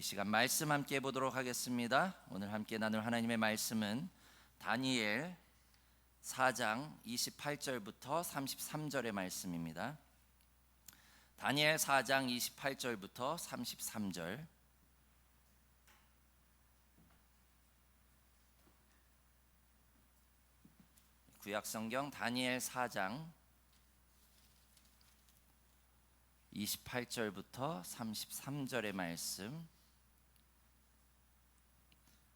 이 시간 말씀 함께 보도록 하겠습니다. 오늘 함께 나눌 하나님의 말씀은 다니엘 4장 28절부터 33절의 말씀입니다. 다니엘 4장 28절부터 33절. 구약성경 다니엘 4장 28절부터 33절의 말씀,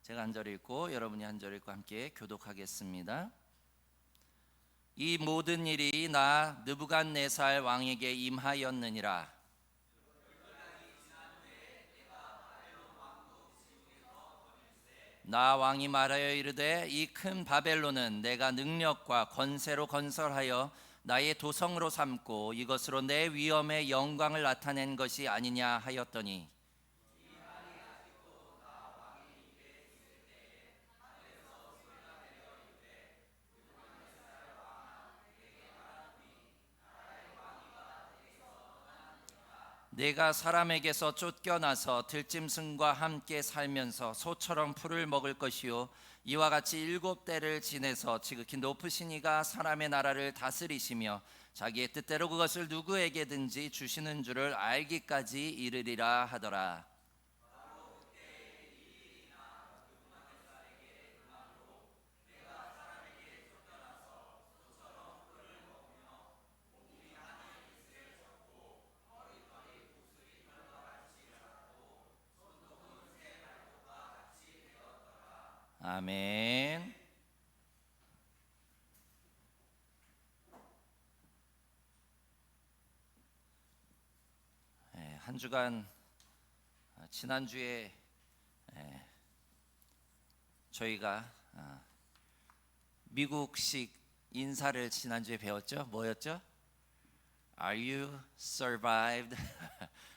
제가 한 절 읽고 여러분이 한 절 읽고 함께 교독하겠습니다. 이 모든 일이 나 느부갓네살 왕에게 임하였느니라. 나 왕이 말하여 이르되 이 큰 바벨론은 내가 능력과 권세로 건설하여 나의 도성으로 삼고 이것으로 내 위엄의 영광을 나타낸 것이 아니냐 하였더니, 내가 사람에게서 쫓겨나서 들짐승과 함께 살면서 소처럼 풀을 먹을 것이요 이와 같이 7대를 지내서 지극히 높으신 이가 사람의 나라를 다스리시며 자기의 뜻대로 그것을 누구에게든지 주시는 줄을 알기까지 이르리라 하더라. 아멘. 한 주간 지난주에 저희가 미국식 인사를 지난주에 배웠죠. 뭐였죠? Are you survived?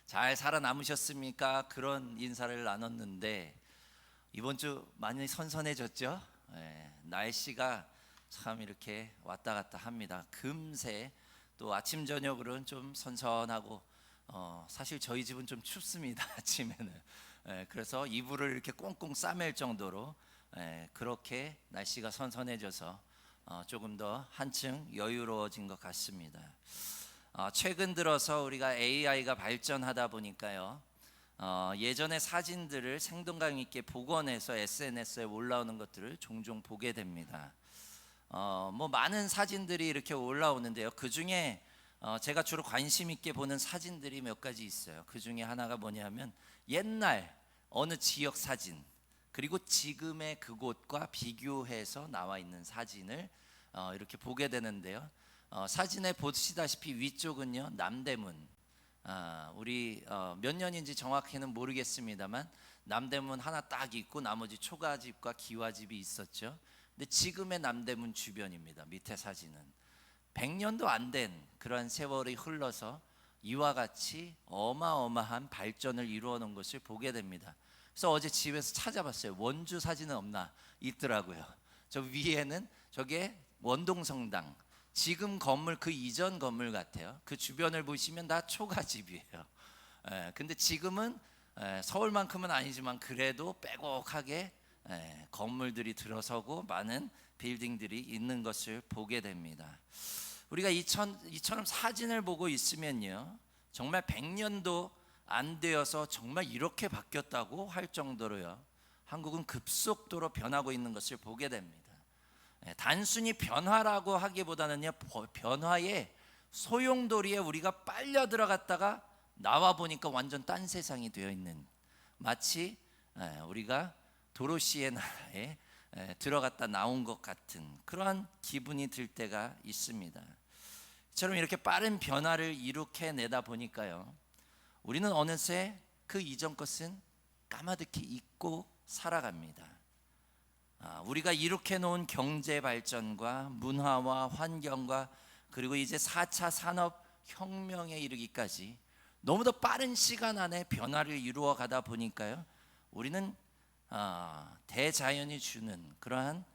잘 살아남으셨습니까? 그런 인사를 나눴는데 이번 주 많이 선선해졌죠. 날씨가 참 이렇게 왔다 갔다 합니다. 금세 또 아침 저녁으로는 좀 선선하고 사실 저희 집은 좀 춥습니다. 아침에는. 그래서 이불을 이렇게 꽁꽁 싸맬 정도로 그렇게 날씨가 선선해져서 조금 더 한층 여유로워진 것 같습니다. 최근 들어서 우리가 AI가 발전하다 보니까요, 예전의 사진들을 생동감 있게 복원해서 SNS에 올라오는 것들을 종종 보게 됩니다. 뭐 많은 사진들이 이렇게 올라오는데요, 그 중에 제가 주로 관심 있게 보는 사진들이 몇 가지 있어요. 그 중에 하나가 뭐냐면 옛날 어느 지역 사진, 그리고 지금의 그곳과 비교해서 나와 있는 사진을 이렇게 보게 되는데요, 사진에 보시다시피 위쪽은요 남대문, 우리 몇 년인지 정확히는 모르겠습니다만 남대문 하나 딱 있고 나머지 초가집과 기와집이 있었죠. 근데 지금의 남대문 주변입니다. 밑에 사진은 100년도 안 된 그런 세월이 흘러서 이와 같이 어마어마한 발전을 이루어 놓은 것을 보게 됩니다. 그래서 어제 집에서 찾아봤어요. 원주 사진은 없나? 있더라고요. 저 위에는 저게 원동성당, 지금 건물 그 이전 건물 같아요. 그 주변을 보시면 다 초가집이에요. 근데 지금은 서울만큼은 아니지만 그래도 빼곡하게 건물들이 들어서고 많은 빌딩들이 있는 것을 보게 됩니다. 우리가 이처럼 사진을 보고 있으면요, 정말 100년도 안 되어서 정말 이렇게 바뀌었다고 할 정도로요, 한국은 급속도로 변하고 있는 것을 보게 됩니다. 단순히 변화라고 하기보다는요, 변화의 소용돌이에 우리가 빨려 들어갔다가 나와 보니까 완전 딴 세상이 되어 있는, 마치 우리가 도로시의 나라에 들어갔다 나온 것 같은 그러한 기분이 들 때가 있습니다. 이처럼 이렇게 빠른 변화를 이룩해내다 보니까요, 우리는 어느새 그 이전 것은 까마득히 잊고 살아갑니다. 우리가 이룩해 놓은 경제 발전과 문화와 환경과 그리고 이제 4차 산업혁명에 이르기까지 너무도 빠른 시간 안에 변화를 이루어 가다 보니까요, 우리는 대자연이 주는 그러한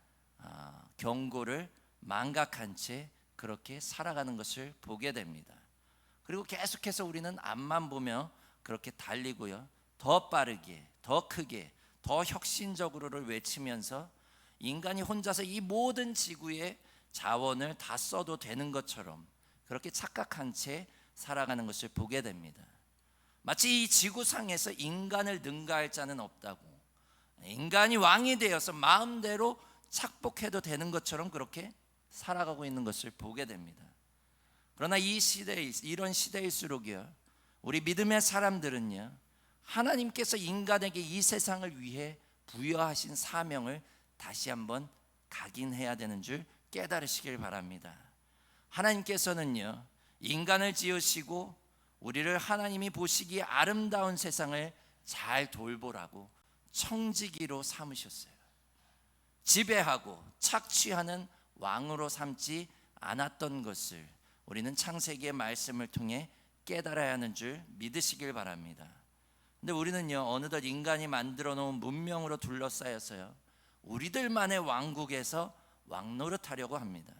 경고를 망각한 채 그렇게 살아가는 것을 보게 됩니다. 그리고 계속해서 우리는 앞만 보며 그렇게 달리고요, 더 빠르게, 더 크게, 더 혁신적으로를 외치면서 인간이 혼자서 이 모든 지구의 자원을 다 써도 되는 것처럼 그렇게 착각한 채 살아가는 것을 보게 됩니다. 마치 이 지구상에서 인간을 능가할 자는 없다고, 인간이 왕이 되어서 마음대로 착복해도 되는 것처럼 그렇게 살아가고 있는 것을 보게 됩니다. 그러나 이 시대에, 이런 시대일수록요, 우리 믿음의 사람들은요, 하나님께서 인간에게 이 세상을 위해 부여하신 사명을 다시 한번 각인해야 되는 줄 깨달으시길 바랍니다. 하나님께서는요, 인간을 지으시고 우리를 하나님이 보시기에 아름다운 세상을 잘 돌보라고 청지기로 삼으셨어요. 지배하고 착취하는 왕으로 삼지 않았던 것을 우리는 창세기의 말씀을 통해 깨달아야 하는 줄 믿으시길 바랍니다. 근데 우리는요, 어느덧 인간이 만들어 놓은 문명으로 둘러싸여서요, 우리들만의 왕국에서 왕노릇하려고 합니다.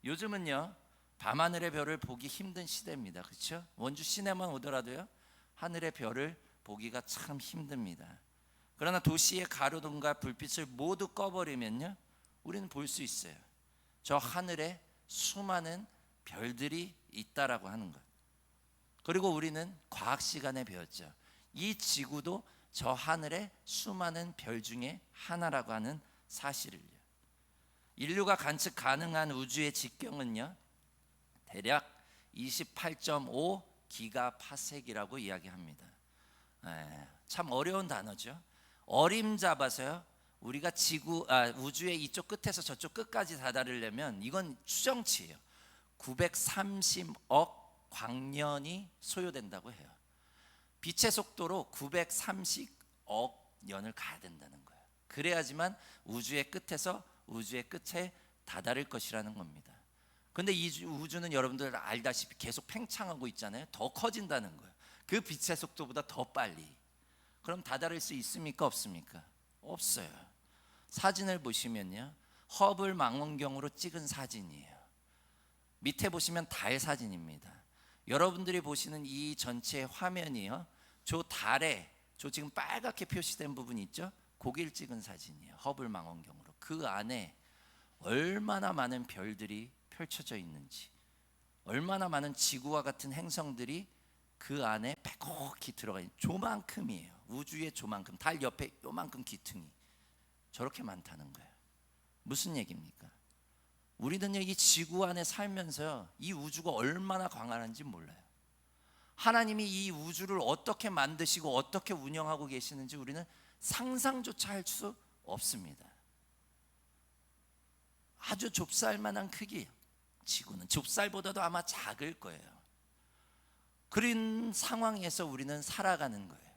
요즘은요, 밤하늘의 별을 보기 힘든 시대입니다. 그렇죠? 원주 시내만 오더라도요, 하늘의 별을 보기가 참 힘듭니다. 그러나 도시의 가로등과 불빛을 모두 꺼버리면요, 우리는 볼 수 있어요. 저 하늘에 수많은 별들이 있다라고 하는 것. 그리고 우리는 과학 시간에 배웠죠. 이 지구도 저 하늘의 수많은 별 중에 하나라고 하는 사실을요. 인류가 관측 가능한 우주의 직경은요, 대략 28.5 기가파섹이라고 이야기합니다. 참 어려운 단어죠. 어림잡아서요, 우리가 우주의 이쪽 끝에서 저쪽 끝까지 다다르려면 이건 추정치예요. 930억 광년이 소요된다고 해요. 빛의 속도로 930억 년을 가야 된다는 거예요. 그래야지만 우주의 끝에서 우주의 끝에 다다를 것이라는 겁니다. 근데 이 우주는 여러분들 알다시피 계속 팽창하고 있잖아요. 더 커진다는 거예요. 그 빛의 속도보다 더 빨리. 그럼 다다를 수 있습니까? 없습니까? 없어요. 사진을 보시면요, 허블 망원경으로 찍은 사진이에요. 밑에 보시면 달 사진입니다. 여러분들이 보시는 이 전체 화면이요, 저 달에 저 지금 빨갛게 표시된 부분 있죠? 거길 찍은 사진이에요. 허블 망원경으로. 그 안에 얼마나 많은 별들이 펼쳐져 있는지, 얼마나 많은 지구와 같은 행성들이 그 안에 빼곡히 들어가 있는, 조만큼이에요. 우주의 조만큼. 달 옆에 요만큼 기퉁이 저렇게 많다는 거예요. 무슨 얘기입니까? 우리는요, 이 지구 안에 살면서 이 우주가 얼마나 광활한지 몰라요. 하나님이 이 우주를 어떻게 만드시고 어떻게 운영하고 계시는지 우리는 상상조차 할 수 없습니다. 아주 좁쌀만한 크기, 지구는 좁쌀보다도 아마 작을 거예요. 그런 상황에서 우리는 살아가는 거예요.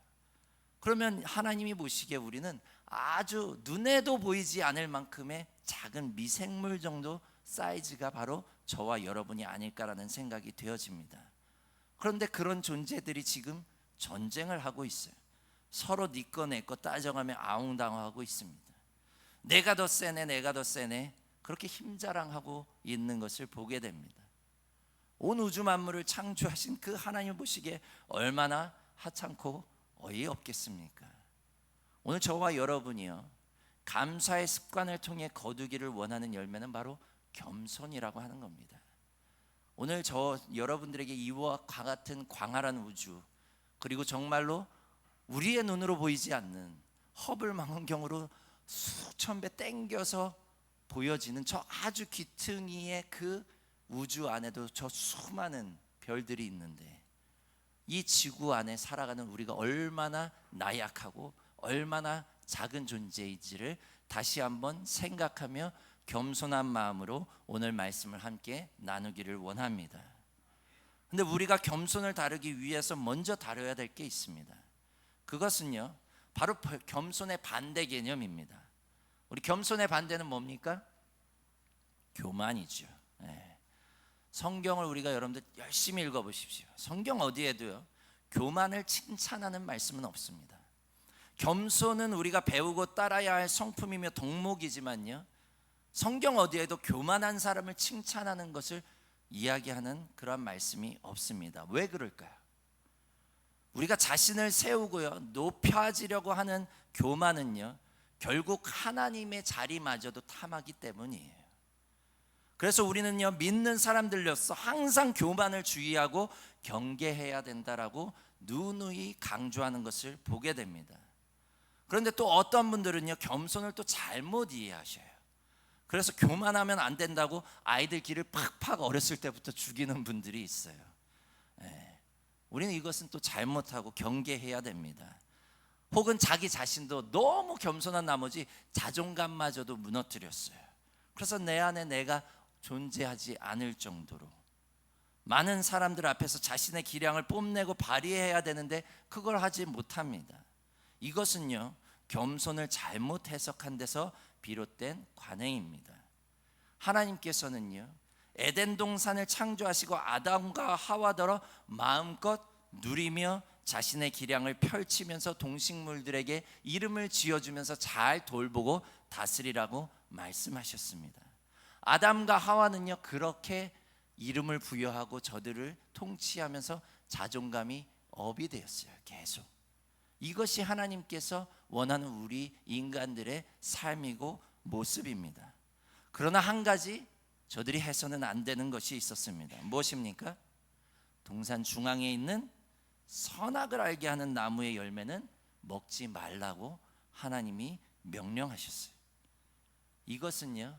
그러면 하나님이 보시기에 우리는 아주 눈에도 보이지 않을 만큼의 작은 미생물 정도 사이즈가 바로 저와 여러분이 아닐까라는 생각이 되어집니다. 그런데 그런 존재들이 지금 전쟁을 하고 있어요. 서로 네 거 내 거 따져가며 아웅다웅하고 있습니다. 내가 더 세네, 내가 더 세네, 그렇게 힘자랑하고 있는 것을 보게 됩니다. 온 우주 만물을 창조하신 그 하나님 보시기에 얼마나 하찮고 어이없겠습니까? 오늘 저와 여러분이요, 감사의 습관을 통해 거두기를 원하는 열매는 바로 겸손이라고 하는 겁니다. 오늘 여러분들에게 이와 같은 광활한 우주, 그리고 정말로 우리의 눈으로 보이지 않는 허블 망원경으로 수천 배 땡겨서 보여지는 저 아주 귀퉁이의 그 우주 안에도 저 수많은 별들이 있는데, 이 지구 안에 살아가는 우리가 얼마나 나약하고 얼마나 작은 존재인지를 다시 한번 생각하며 겸손한 마음으로 오늘 말씀을 함께 나누기를 원합니다. 근데 우리가 겸손을 다루기 위해서 먼저 다뤄야 될 게 있습니다. 그것은요, 바로 겸손의 반대 개념입니다. 우리 겸손의 반대는 뭡니까? 교만이죠. 성경을 우리가 여러분들 열심히 읽어보십시오. 성경 어디에도요, 교만을 칭찬하는 말씀은 없습니다. 겸손은 우리가 배우고 따라야 할 성품이며 덕목이지만요, 성경 어디에도 교만한 사람을 칭찬하는 것을 이야기하는 그런 말씀이 없습니다. 왜 그럴까요? 우리가 자신을 세우고요 높여지려고 하는 교만은요 결국 하나님의 자리마저도 탐하기 때문이에요. 그래서 우리는요 믿는 사람들로서 항상 교만을 주의하고 경계해야 된다라고 누누이 강조하는 것을 보게 됩니다. 그런데 또 어떤 분들은요 겸손을 또 잘못 이해하셔요. 그래서 교만하면 안 된다고 아이들 길을 팍팍 어렸을 때부터 죽이는 분들이 있어요. 우리는 이것은 또 잘못하고 경계해야 됩니다. 혹은 자기 자신도 너무 겸손한 나머지 자존감마저도 무너뜨렸어요. 그래서 내 안에 내가 존재하지 않을 정도로 많은 사람들 앞에서 자신의 기량을 뽐내고 발휘해야 되는데 그걸 하지 못합니다. 이것은요 겸손을 잘못 해석한 데서 비롯된 관행입니다. 하나님께서는요 에덴 동산을 창조하시고 아담과 하와더러 마음껏 누리며 자신의 기량을 펼치면서 동식물들에게 이름을 지어주면서 잘 돌보고 다스리라고 말씀하셨습니다. 아담과 하와는요 그렇게 이름을 부여하고 저들을 통치하면서 자존감이 업이 되었어요. 계속 이것이 하나님께서 원하는 우리 인간들의 삶이고 모습입니다. 그러나 한 가지 저들이 해서는 안 되는 것이 있었습니다. 무엇입니까? 동산 중앙에 있는 선악을 알게 하는 나무의 열매는 먹지 말라고 하나님이 명령하셨어요. 이것은요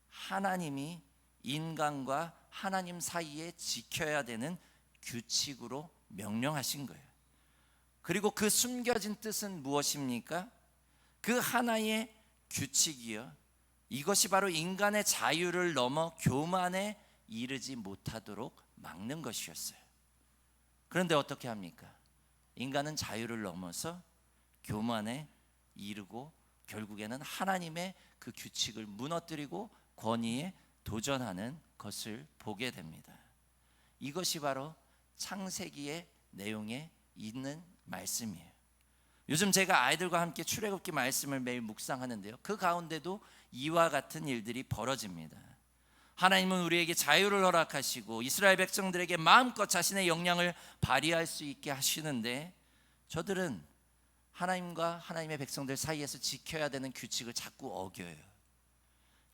하나님이 인간과 하나님 사이에 지켜야 되는 규칙으로 명령하신 거예요. 그리고 그 숨겨진 뜻은 무엇입니까? 그 하나의 규칙이요 이것이 바로 인간의 자유를 넘어 교만에 이르지 못하도록 막는 것이었어요. 그런데 어떻게 합니까? 인간은 자유를 넘어서 교만에 이르고 결국에는 하나님의 그 규칙을 무너뜨리고 권위에 도전하는 것을 보게 됩니다. 이것이 바로 창세기의 내용에 있는 말씀이에요. 요즘 제가 아이들과 함께 출애굽기 말씀을 매일 묵상하는데요 그 가운데도 이와 같은 일들이 벌어집니다. 하나님은 우리에게 자유를 허락하시고 이스라엘 백성들에게 마음껏 자신의 역량을 발휘할 수 있게 하시는데 저들은 하나님과 하나님의 백성들 사이에서 지켜야 되는 규칙을 자꾸 어겨요.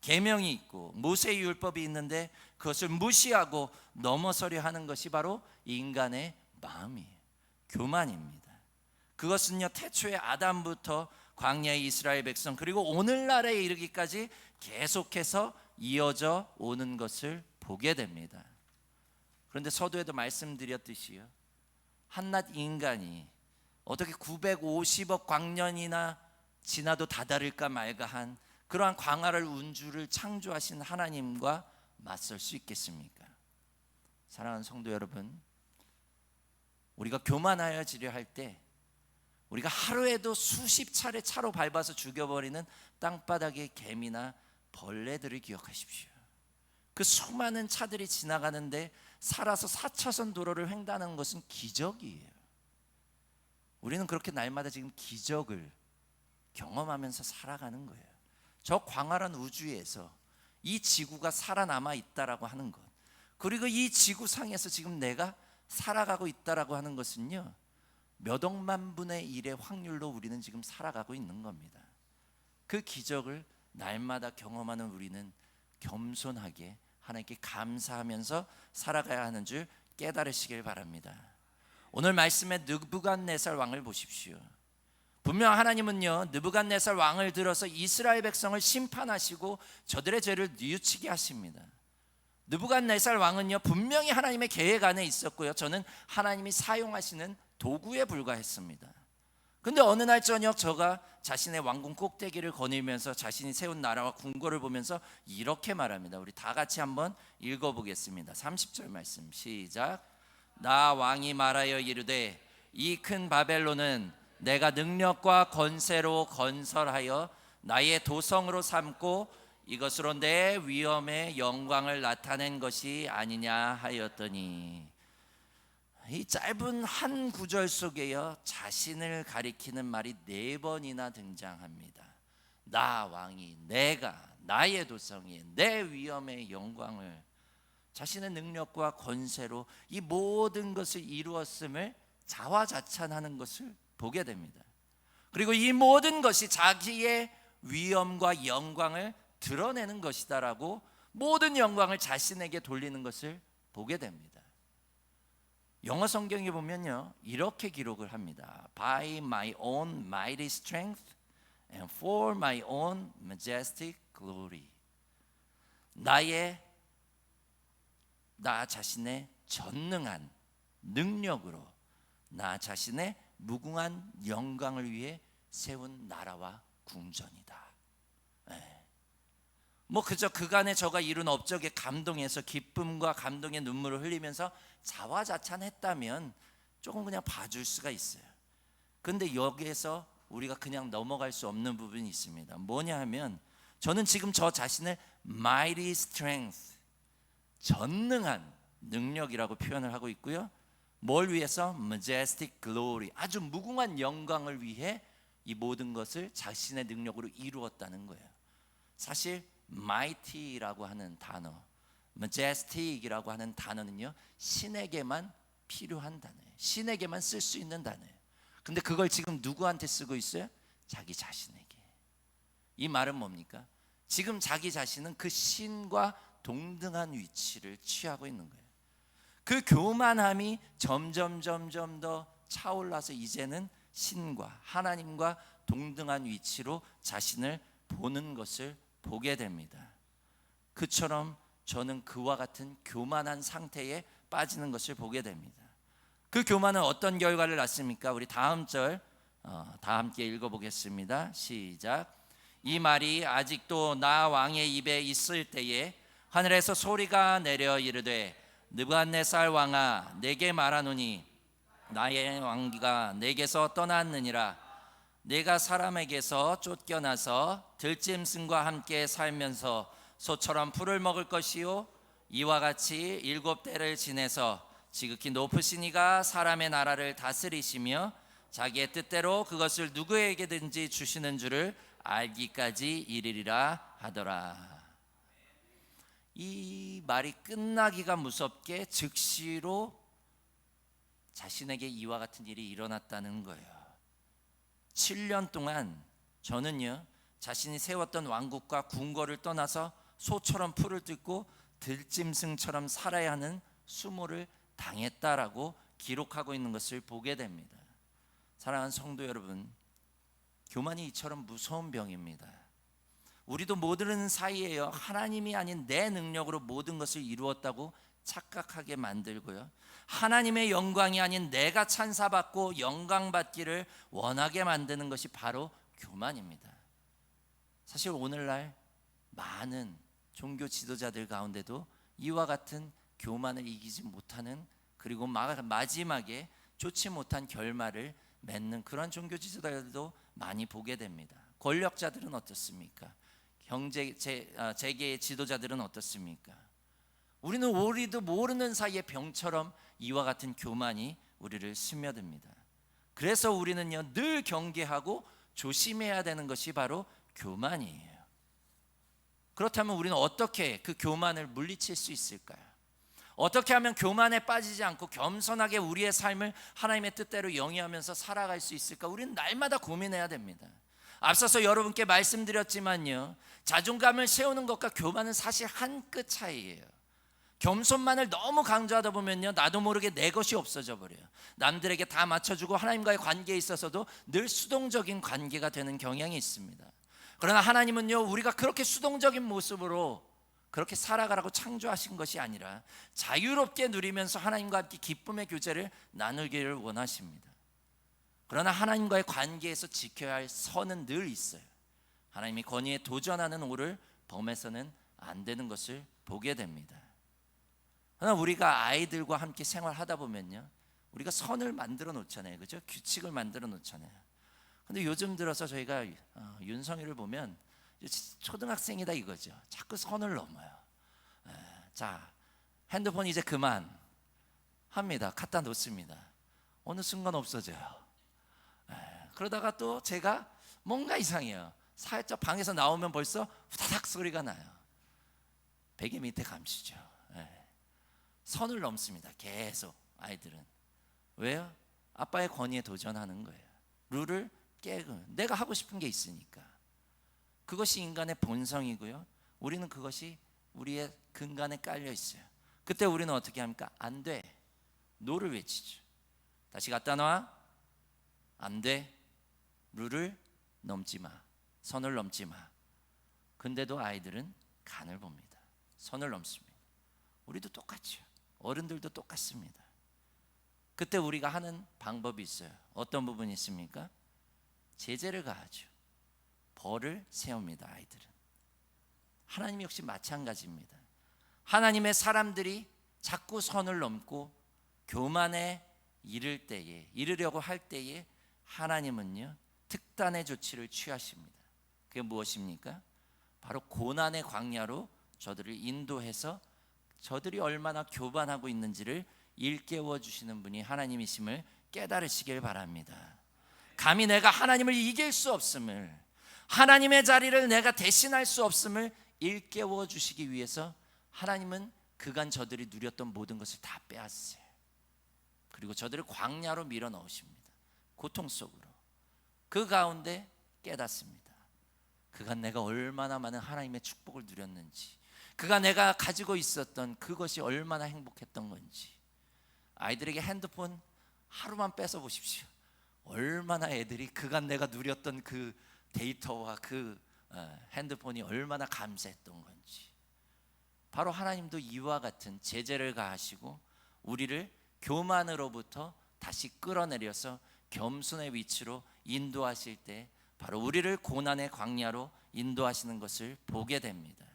계명이 있고 모세의 율법이 있는데 그것을 무시하고 넘어서려 하는 것이 바로 인간의 마음이에요. 교만입니다. 그것은요 태초에 아담부터 광야의 이스라엘 백성 그리고 오늘날에 이르기까지 계속해서 이어져 오는 것을 보게 됩니다. 그런데 서두에도 말씀드렸듯이요 한낱 인간이 어떻게 950억 광년이나 지나도 다다를까 말까한 그러한 광활을 운주를 창조하신 하나님과 맞설 수 있겠습니까? 사랑하는 성도 여러분, 우리가 교만하여지려 할 때 우리가 하루에도 수십 차례 차로 밟아서 죽여버리는 땅바닥의 개미나 벌레들을 기억하십시오. 그 수많은 차들이 지나가는데 살아서 4차선 도로를 횡단하는 것은 기적이에요. 우리는 그렇게 날마다 지금 기적을 경험하면서 살아가는 거예요. 저 광활한 우주에서 이 지구가 살아남아 있다라고 하는 것, 그리고 이 지구상에서 지금 내가 살아가고 있다라고 하는 것은요 몇 억만 분의 1의 확률로 우리는 지금 살아가고 있는 겁니다. 그 기적을 날마다 경험하는 우리는 겸손하게 하나님께 감사하면서 살아가야 하는 줄 깨달으시길 바랍니다. 오늘 말씀에 느부갓네살 왕을 보십시오. 분명 하나님은요 느부갓네살 왕을 들어서 이스라엘 백성을 심판하시고 저들의 죄를 뉘우치게 하십니다. 느부갓네살 왕은요 분명히 하나님의 계획 안에 있었고요 저는 하나님이 사용하시는 도구에 불과했습니다. 근데 어느 날 저녁 저가 자신의 왕궁 꼭대기를 거닐면서 자신이 세운 나라와 궁궐을 보면서 이렇게 말합니다. 우리 다 같이 한번 읽어보겠습니다. 30절 말씀 시작. 나 왕이 말하여 이르되 이 큰 바벨론은 내가 능력과 권세로 건설하여 나의 도성으로 삼고 이것으로 내 위엄의 영광을 나타낸 것이 아니냐 하였더니, 이 짧은 한 구절 속에요 자신을 가리키는 말이 4번이나 등장합니다. 나 왕이, 내가, 나의 도성이, 내 위엄의 영광을, 자신의 능력과 권세로 이 모든 것을 이루었음을 자화자찬하는 것을 보게 됩니다. 그리고 이 모든 것이 자기의 위엄과 영광을 드러내는 것이다라고 모든 영광을 자신에게 돌리는 것을 보게 됩니다. 영어 성경에 보면요, 이렇게 기록을 합니다. By my own mighty strength and for my own majestic glory. 나 자신의 전능한 능력으로 나 자신의 무궁한 영광을 위해 세운 나라와 궁전이다. 뭐 그저 그간에 저가 이룬 업적에 감동해서 기쁨과 감동의 눈물을 흘리면서 자화자찬했다면 조금 그냥 봐줄 수가 있어요. 근데 여기에서 우리가 그냥 넘어갈 수 없는 부분이 있습니다. 뭐냐 하면 저는 지금 저 자신을 mighty strength, 전능한 능력이라고 표현을 하고 있고요. 뭘 위해서? majestic glory, 아주 무궁한 영광을 위해 이 모든 것을 자신의 능력으로 이루었다는 거예요. 사실 mighty라고 하는 단어, majestic이라고 하는 단어는요, 신에게만 필요한 단어예요. 신에게만 쓸 수 있는 단어예요. 근데 그걸 지금 누구한테 쓰고 있어요? 자기 자신에게. 이 말은 뭡니까? 지금 자기 자신은 그 신과 동등한 위치를 취하고 있는 거예요. 그 교만함이 점점 더 차올라서 이제는 신과 하나님과 동등한 위치로 자신을 보는 것을 보게 됩니다. 그처럼 저는 그와 같은 교만한 상태에 빠지는 것을 보게 됩니다. 그 교만은 어떤 결과를 낳습니까? 우리 다음 절 다 함께 읽어보겠습니다. 시작. 이 말이 아직도 나 왕의 입에 있을 때에 하늘에서 소리가 내려 이르되 느부갓네살 왕아, 내게 말하노니 나의 왕기가 내게서 떠났느니라. 내가 사람에게서 쫓겨나서 들짐승과 함께 살면서 소처럼 풀을 먹을 것이요, 이와 같이 7대를 지내서 지극히 높으신 이가 사람의 나라를 다스리시며 자기의 뜻대로 그것을 누구에게든지 주시는 줄을 알기까지 이르리라 하더라. 이 말이 끝나기가 무섭게 즉시로 자신에게 이와 같은 일이 일어났다는 거예요. 7년 동안 저는요, 자신이 세웠던 왕국과 궁궐을 떠나서 소처럼 풀을 뜯고 들짐승처럼 살아야 하는 수모를 당했다라고 기록하고 있는 것을 보게 됩니다. 사랑하는 성도 여러분, 교만이 이처럼 무서운 병입니다. 우리도 모르는 사이에요, 하나님이 아닌 내 능력으로 모든 것을 이루었다고 착각하게 만들고요, 하나님의 영광이 아닌 내가 찬사받고 영광받기를 원하게 만드는 것이 바로 교만입니다. 사실 오늘날 많은 종교 지도자들 가운데도 이와 같은 교만을 이기지 못하는, 그리고 마지막에 좋지 못한 결말을 맺는 그런 종교 지도자들도 많이 보게 됩니다. 권력자들은 어떻습니까? 재계의 지도자들은 어떻습니까? 우리도 모르는 사이에 병처럼 이와 같은 교만이 우리를 스며듭니다. 그래서 우리는요, 늘 경계하고 조심해야 되는 것이 바로 교만이에요. 그렇다면 우리는 어떻게 그 교만을 물리칠 수 있을까요? 어떻게 하면 교만에 빠지지 않고 겸손하게 우리의 삶을 하나님의 뜻대로 영위하면서 살아갈 수 있을까? 우리는 날마다 고민해야 됩니다. 앞서서 여러분께 말씀드렸지만요, 자존감을 세우는 것과 교만은 사실 한 끗 차이예요. 겸손만을 너무 강조하다 보면요, 나도 모르게 내 것이 없어져 버려요. 남들에게 다 맞춰주고 하나님과의 관계에 있어서도 늘 수동적인 관계가 되는 경향이 있습니다. 그러나 하나님은요, 우리가 그렇게 수동적인 모습으로 그렇게 살아가라고 창조하신 것이 아니라 자유롭게 누리면서 하나님과 함께 기쁨의 교제를 나누기를 원하십니다. 그러나 하나님과의 관계에서 지켜야 할 선은 늘 있어요. 하나님이 권위에 도전하는 오를 범해서는 안 되는 것을 보게 됩니다. 그러나 우리가 아이들과 함께 생활하다 보면요, 우리가 선을 만들어 놓잖아요, 그죠? 규칙을 만들어 놓잖아요. 근데 요즘 들어서 저희가 윤성이를 보면 초등학생이다 이거죠. 자꾸 선을 넘어요. 자, 핸드폰 이제 그만 합니다. 갖다 놓습니다. 어느 순간 없어져요. 그러다가 또 제가 뭔가 이상해요. 살짝 방에서 나오면 벌써 후다닥 소리가 나요. 베개 밑에 감추죠. 선을 넘습니다. 계속 아이들은. 왜요? 아빠의 권위에 도전하는 거예요. 룰을 깨고 내가 하고 싶은 게 있으니까. 그것이 인간의 본성이고요. 우리는 그것이 우리의 근간에 깔려 있어요. 그때 우리는 어떻게 합니까? 안 돼. 노를 외치죠. 다시 갖다 놔. 안 돼. 룰을 넘지 마. 선을 넘지 마. 근데도 아이들은 간을 봅니다. 선을 넘습니다. 우리도 똑같죠. 어른들도 똑같습니다. 그때 우리가 하는 방법이 있어요. 어떤 부분이 있습니까? 제재를 가하죠. 벌을 세웁니다. 아이들은. 하나님 역시 마찬가지입니다. 하나님의 사람들이 자꾸 선을 넘고 교만에 이르려고 할 때에 하나님은요 특단의 조치를 취하십니다. 그게 무엇입니까? 바로 고난의 광야로 저들을 인도해서 저들이 얼마나 교만하고 있는지를 일깨워 주시는 분이 하나님이심을 깨달으시길 바랍니다. 감히 내가 하나님을 이길 수 없음을, 하나님의 자리를 내가 대신할 수 없음을 일깨워 주시기 위해서 하나님은 그간 저들이 누렸던 모든 것을 다 빼앗으세요. 그리고 저들을 광야로 밀어 넣으십니다. 고통 속으로. 그 가운데 깨닫습니다. 그간 내가 얼마나 많은 하나님의 축복을 누렸는지, 그간 내가 가지고 있었던 그것이 얼마나 행복했던 건지. 아이들에게 핸드폰 하루만 뺏어 보십시오. 얼마나 애들이 그간 내가 누렸던 그 데이터와 그 핸드폰이 얼마나 감사했던 건지. 바로 하나님도 이와 같은 제재를 가하시고 우리를 교만으로부터 다시 끌어내려서 겸손의 위치로 인도하실 때 바로 우리를 고난의 광야로 인도하시는 것을 보게 됩니다.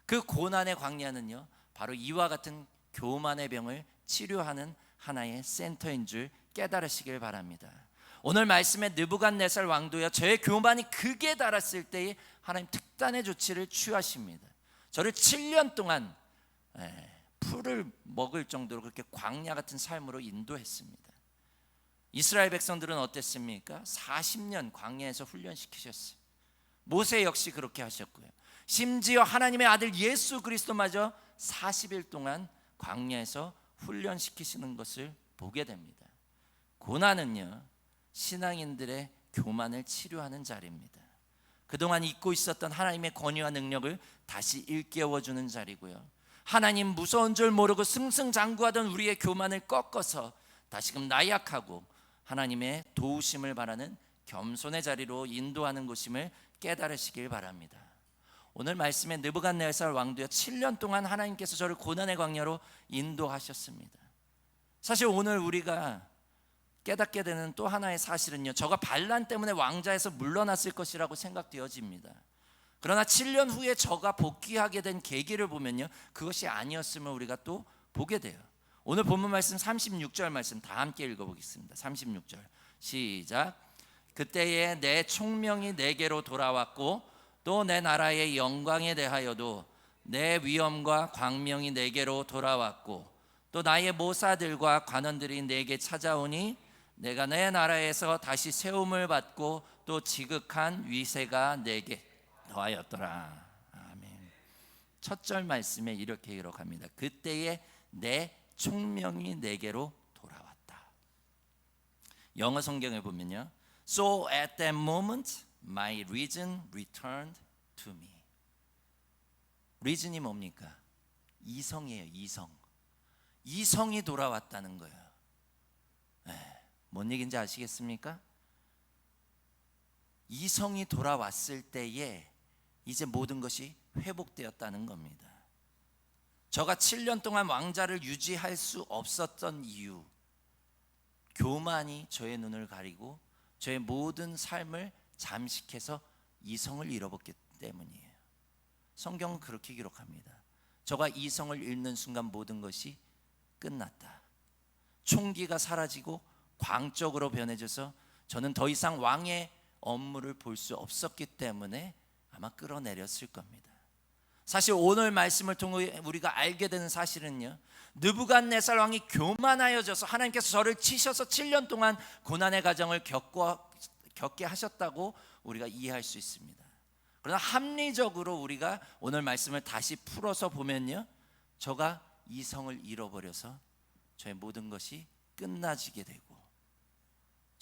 그 고난의 광야는요 바로 이와 같은 교만의 병을 치료하는 하나의 센터인 줄 깨달으시길 바랍니다. 오늘 말씀에 느부갓네살 왕도여 저의 교만이 극에 달았을 때에 하나님 특단의 조치를 취하십니다. 저를 7년 동안 풀을 먹을 정도로 그렇게 광야 같은 삶으로 인도했습니다. 이스라엘 백성들은 어땠습니까? 40년 광야에서 훈련시키셨어요. 모세 역시 그렇게 하셨고요. 심지어 하나님의 아들 예수 그리스도마저 40일 동안 광야에서 훈련시키시는 것을 보게 됩니다. 고난은요 신앙인들의 교만을 치료하는 자리입니다. 그동안 잊고 있었던 하나님의 권위와 능력을 다시 일깨워주는 자리고요. 하나님 무서운 줄 모르고 승승장구하던 우리의 교만을 꺾어서 다시금 나약하고 하나님의 도우심을 바라는 겸손의 자리로 인도하는 곳임을 깨달으시길 바랍니다. 오늘 말씀에 느부갓네살 왕도여 7년 동안 하나님께서 저를 고난의 광야로 인도하셨습니다. 사실 오늘 우리가 깨닫게 되는 또 하나의 사실은요 저가 반란 때문에 왕좌에서 물러났을 것이라고 생각되어집니다. 그러나 7년 후에 저가 복귀하게 된 계기를 보면요 그것이 아니었음을 우리가 또 보게 돼요. 오늘 본문 말씀 36절 말씀 다 함께 읽어보겠습니다. 36절 시작. 그때에 내 총명이 내게로 돌아왔고 또 내 나라의 영광에 대하여도 내 위엄과 광명이 내게로 돌아왔고 또 나의 모사들과 관원들이 내게 찾아오니 내가 내 나라에서 다시 세움을 받고 또 지극한 위세가 내게 더하였더라. 아멘. 첫 절 말씀에 이렇게 기록합니다. 그때에 내 총명이 내게로 돌아왔다. 영어 성경에 보면요 So at that moment my reason returned to me. reason이 뭡니까? 이성이에요. 이성이 돌아왔다는 거예요. 뭔 얘기인지 아시겠습니까? 이성이 돌아왔을 때에 이제 모든 것이 회복되었다는 겁니다. 저가 7년 동안 왕자를 유지할 수 없었던 이유, 교만이 저의 눈을 가리고 저의 모든 삶을 잠식해서 이성을 잃어버렸기 때문이에요. 성경은 그렇게 기록합니다. 저가 이성을 잃는 순간 모든 것이 끝났다. 총기가 사라지고 광적으로 변해져서 저는 더 이상 왕의 업무를 볼 수 없었기 때문에 아마 끌어내렸을 겁니다. 사실 오늘 말씀을 통해 우리가 알게 되는 사실은요 느부갓네살 왕이 교만하여져서 하나님께서 저를 치셔서 7년 동안 고난의 과정을 겪게 하셨다고 우리가 이해할 수 있습니다. 그러나 합리적으로 우리가 오늘 말씀을 다시 풀어서 보면요 저가 이성을 잃어버려서 저의 모든 것이 끝나지게 되고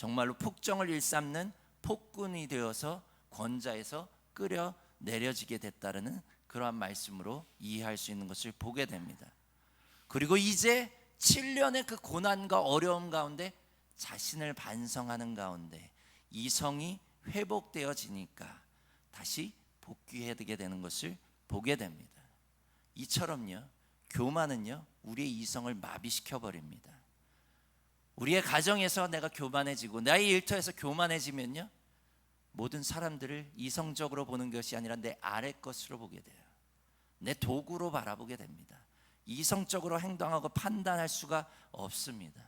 정말로 폭정을 일삼는 폭군이 되어서 권자에서 끌어 내려지게 됐다는 그러한 말씀으로 이해할 수 있는 것을 보게 됩니다. 그리고 이제 7년의 그 고난과 어려움 가운데 자신을 반성하는 가운데 이성이 회복되어지니까 다시 복귀하게 되는 것을 보게 됩니다. 이처럼요, 교만은요 우리의 이성을 마비시켜 버립니다. 우리의 가정에서 내가 교만해지고 나의 일터에서 교만해지면요, 모든 사람들을 이성적으로 보는 것이 아니라 내 아래 것으로 보게 돼요. 내 도구로 바라보게 됩니다. 이성적으로 행동하고 판단할 수가 없습니다.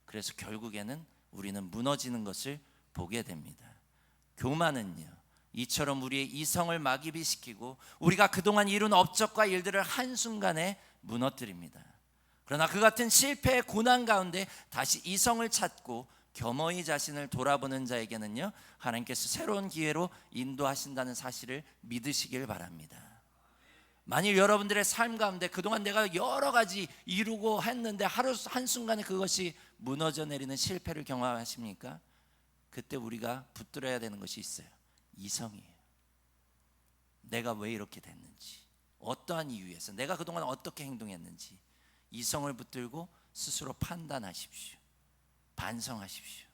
그래서 결국에는 우리는 무너지는 것을 보게 됩니다. 교만은요, 이처럼 우리의 이성을 마비시키고 우리가 그동안 이룬 업적과 일들을 한순간에 무너뜨립니다. 그러나 그 같은 실패의 고난 가운데 다시 이성을 찾고 겸허히 자신을 돌아보는 자에게는요, 하나님께서 새로운 기회로 인도하신다는 사실을 믿으시길 바랍니다. 만일 여러분들의 삶 가운데 그동안 내가 여러 가지 이루고 했는데 하루 한순간에 그것이 무너져 내리는 실패를 경험하십니까? 그때 우리가 붙들어야 되는 것이 있어요. 이성이에요. 내가 왜 이렇게 됐는지, 어떠한 이유에서 내가 그동안 어떻게 행동했는지 이성을 붙들고 스스로 판단하십시오. 반성하십시오.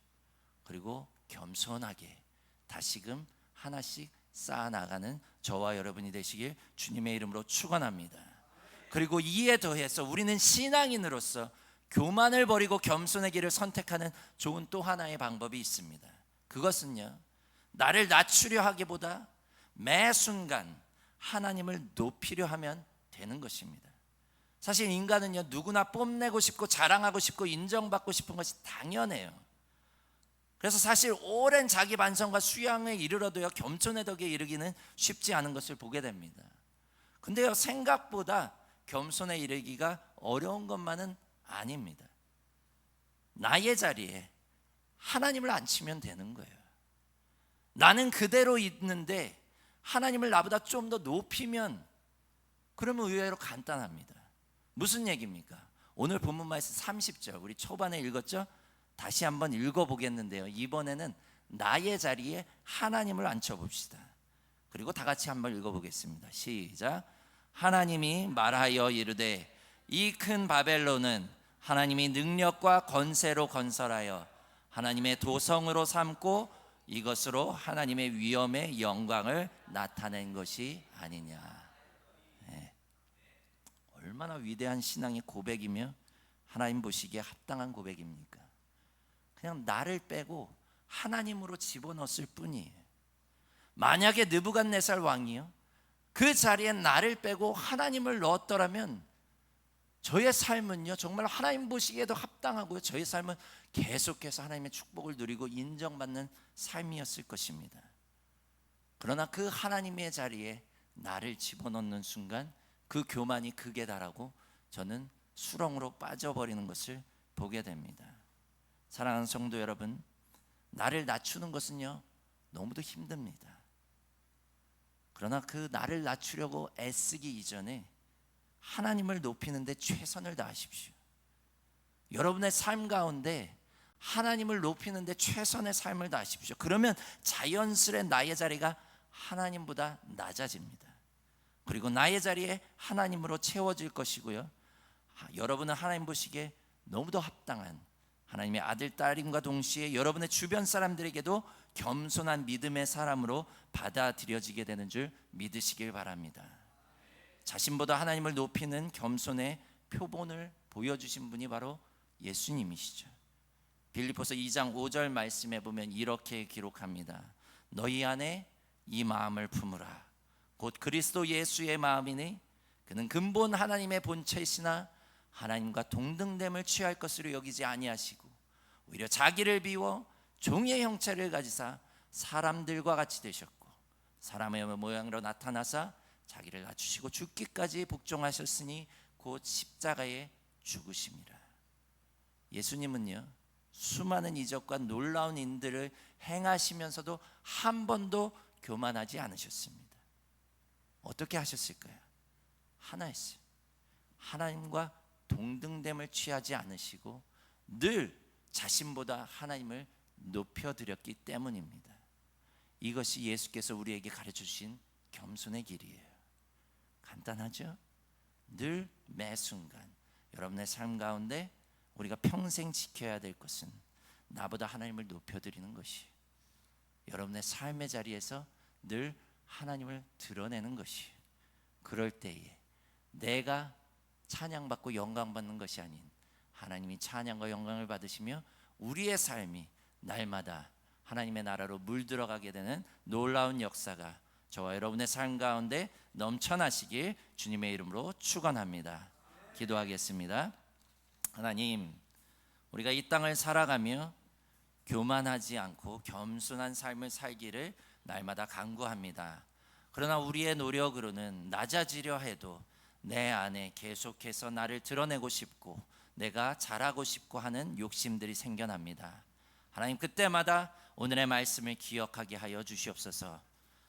그리고 겸손하게 다시금 하나씩 쌓아나가는 저와 여러분이 되시길 주님의 이름으로 축원합니다. 그리고 이에 더해서 우리는 신앙인으로서 교만을 버리고 겸손의 길을 선택하는 좋은 또 하나의 방법이 있습니다. 그것은요, 나를 낮추려 하기보다 매 순간 하나님을 높이려 하면 되는 것입니다. 사실 인간은요, 누구나 뽐내고 싶고 자랑하고 싶고 인정받고 싶은 것이 당연해요. 그래서 사실 오랜 자기 반성과 수양에 이르러도요, 겸손의 덕에 이르기는 쉽지 않은 것을 보게 됩니다. 근데요, 생각보다 겸손에 이르기가 어려운 것만은 아닙니다. 나의 자리에 하나님을 앉히면 되는 거예요. 나는 그대로 있는데 하나님을 나보다 좀 더 높이면, 그러면 의외로 간단합니다. 무슨 얘기입니까? 오늘 본문 말씀 30절 우리 초반에 읽었죠? 다시 한번 읽어보겠는데요, 이번에는 나의 자리에 하나님을 앉혀봅시다. 그리고 다 같이 한번 읽어보겠습니다. 시작. 하나님이 말하여 이르되 이 큰 바벨론은 하나님이 능력과 건세로 건설하여 하나님의 도성으로 삼고 이것으로 하나님의 위엄의 영광을 나타낸 것이 아니냐. 얼마나 위대한 신앙의 고백이며 하나님 보시기에 합당한 고백입니까? 그냥 나를 빼고 하나님으로 집어넣었을 뿐이에요. 만약에 느부갓네살 왕이요, 그 자리에 나를 빼고 하나님을 넣었더라면 저의 삶은요, 정말 하나님 보시기에도 합당하고요, 저의 삶은 계속해서 하나님의 축복을 누리고 인정받는 삶이었을 것입니다. 그러나 그 하나님의 자리에 나를 집어넣는 순간 그 교만이 극에 달하고 저는 수렁으로 빠져버리는 것을 보게 됩니다. 사랑하는 성도 여러분, 나를 낮추는 것은요, 너무도 힘듭니다. 그러나 그 나를 낮추려고 애쓰기 이전에 하나님을 높이는 데 최선을 다하십시오. 여러분의 삶 가운데 하나님을 높이는 데 최선의 삶을 다하십시오. 그러면 자연스레 나의 자리가 하나님보다 낮아집니다. 그리고 나의 자리에 하나님으로 채워질 것이고요, 여러분은 하나님 보시기에 너무도 합당한 하나님의 아들, 딸임과 동시에 여러분의 주변 사람들에게도 겸손한 믿음의 사람으로 받아들여지게 되는 줄 믿으시길 바랍니다. 자신보다 하나님을 높이는 겸손의 표본을 보여주신 분이 바로 예수님이시죠. 빌립보서 2장 5절 말씀에 보면 이렇게 기록합니다. 너희 안에 이 마음을 품으라. 곧 그리스도 예수의 마음이니 그는 근본 하나님의 본체이시나 하나님과 동등됨을 취할 것으로 여기지 아니하시고 오히려 자기를 비워 종의 형체를 가지사 사람들과 같이 되셨고 사람의 모양으로 나타나사 자기를 낮추시고 죽기까지 복종하셨으니 곧 십자가에 죽으심이라. 예수님은요, 수많은 이적과 놀라운 인들을 행하시면서도 한 번도 교만하지 않으셨습니다. 어떻게 하셨을까요? 하나였어요. 하나님과 동등됨을 취하지 않으시고 늘 자신보다 하나님을 높여드렸기 때문입니다. 이것이 예수께서 우리에게 가르쳐주신 겸손의 길이에요. 간단하죠? 늘 매 순간 여러분의 삶 가운데 우리가 평생 지켜야 될 것은 나보다 하나님을 높여드리는 것이, 여러분의 삶의 자리에서 늘 하나님을 드러내는 것이, 그럴 때에 내가 찬양받고 영광받는 것이 아닌 하나님이 찬양과 영광을 받으시며 우리의 삶이 날마다 하나님의 나라로 물들어가게 되는 놀라운 역사가 저와 여러분의 삶 가운데 넘쳐나시길 주님의 이름으로 축원합니다. 기도하겠습니다. 하나님, 우리가 이 땅을 살아가며 교만하지 않고 겸손한 삶을 살기를 날마다 간구합니다. 그러나 우리의 노력으로는 낮아지려 해도 내 안에 계속해서 나를 드러내고 싶고 내가 잘하고 싶고 하는 욕심들이 생겨납니다. 하나님, 그때마다 오늘의 말씀을 기억하게 하여 주시옵소서.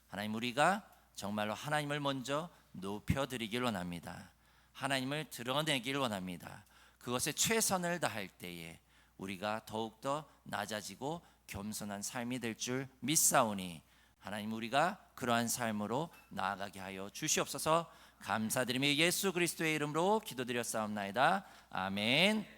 하나님, 우리가 정말로 하나님을 먼저 높여드리길 원합니다. 하나님을 드러내길 원합니다. 그것에 최선을 다할 때에 우리가 더욱더 낮아지고 겸손한 삶이 될 줄 믿사오니 하나님, 우리가 그러한 삶으로 나아가게 하여 주시옵소서. 감사드리며 예수 그리스도의 이름으로 기도드렸사옵나이다. 아멘.